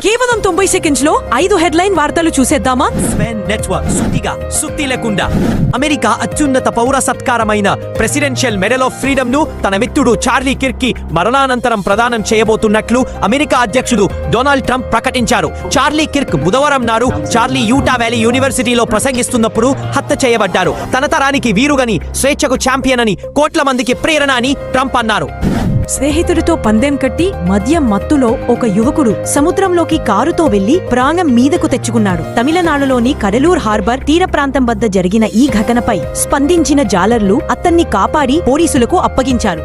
కేవలం 90 సెకండ్స్ లో 5 హెడ్లైన్ వార్తలు చూసేద్దామా? స్వెన్ నెట్వర్క్ సుత్తిగా సుత్తి లేకుండా అమెరికా అత్యున్నత పౌర సత్కారమైన ప్రెసిడెన్షియల్ మెడల్ ఆఫ్ ఫ్రీడమ్ ను తన మిత్రుడు చార్లీ కిర్క్ కి మరణానంతరం ప్రదానం చేయబోతున్నట్లు అమెరికా అధ్యక్షుడు డొనాల్డ్ ట్రంప్ ప్రకటించారు. చార్లీ కిర్క్ బుధవారం నాడు చార్లీ యూటా వ్యాలీ యూనివర్సిటీలో ప్రసంగిస్తున్నప్పుడు హత్య చేయబడ్డారు. తన తరానికి వీరుగని, స్వేచ్ఛకు ఛాంపియన్ అని, కోట్ల మందికి ప్రేరణ అని ట్రంప్ అన్నారు. స్నేహితుడితో పందెం కట్టి మద్యం మత్తులో ఒక యువకుడు సముద్రంలోకి కారుతో వెళ్లి ప్రాణం మీదకు తెచ్చుకున్నాడు. తమిళనాడులోని కడలూర్ హార్బర్ తీర ప్రాంతం వద్ద జరిగిన ఈ ఘటనపై స్పందించిన జాలర్లు అతన్ని కాపాడి పోలీసులకు అప్పగించారు.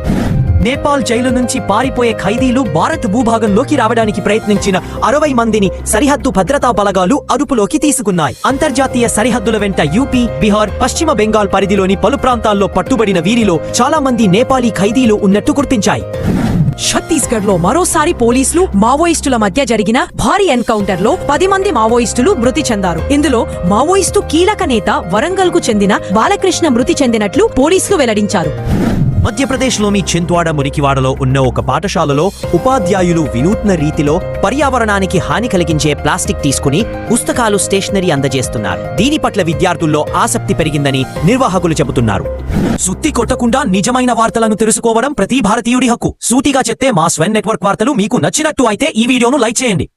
నేపాల్ జైలు నుంచి పారిపోయే ఖైదీలు భారత్ భూభాగంలోకి రావడానికి ప్రయత్నించిన 60 మందిని సరిహద్దు భద్రతా బలగాలు అదుపులోకి తీసుకున్నాయి. అంతర్జాతీయ సరిహద్దుల వెంట యూపీ, బీహార్, పశ్చిమ బెంగాల్ పరిధిలోని పలు ప్రాంతాల్లో పట్టుబడిన వీరిలో చాలా మంది నేపాలీ ఖైదీలు ఉన్నట్టు గుర్తించాయి. ఛత్తీస్గఢ్ లో మరోసారి పోలీసులు మావోయిస్టుల మధ్య జరిగిన భారీ ఎన్కౌంటర్ లో 10 మంది మావోయిస్టులు మృతి చెందారు. ఇందులో మావోయిస్టు కీలక నేత వరంగల్ కు చెందిన బాలకృష్ణ మృతి చెందినట్లు పోలీసులు వెల్లడించారు. మధ్యప్రదేశ్లోని చింత్వాడ మురికివాడలో ఉన్న ఒక పాఠశాలలో ఉపాధ్యాయులు వినూత్న రీతిలో పర్యావరణానికి హాని కలిగించే ప్లాస్టిక్ తీసుకుని పుస్తకాలు, స్టేషనరీ అందజేస్తున్నారు. దీని పట్ల విద్యార్థుల్లో ఆసక్తి పెరిగిందని నిర్వాహకులు చెబుతున్నారు. సుత్తి కొట్టకుండా నిజమైన వార్తలను తెలుసుకోవడం ప్రతి భారతీయుడి హక్కు. సూటిగా చెప్తే మా స్వెన్ నెట్వర్క్ వార్తలు మీకు నచ్చినట్టు అయితే ఈ వీడియోను లైక్ చేయండి.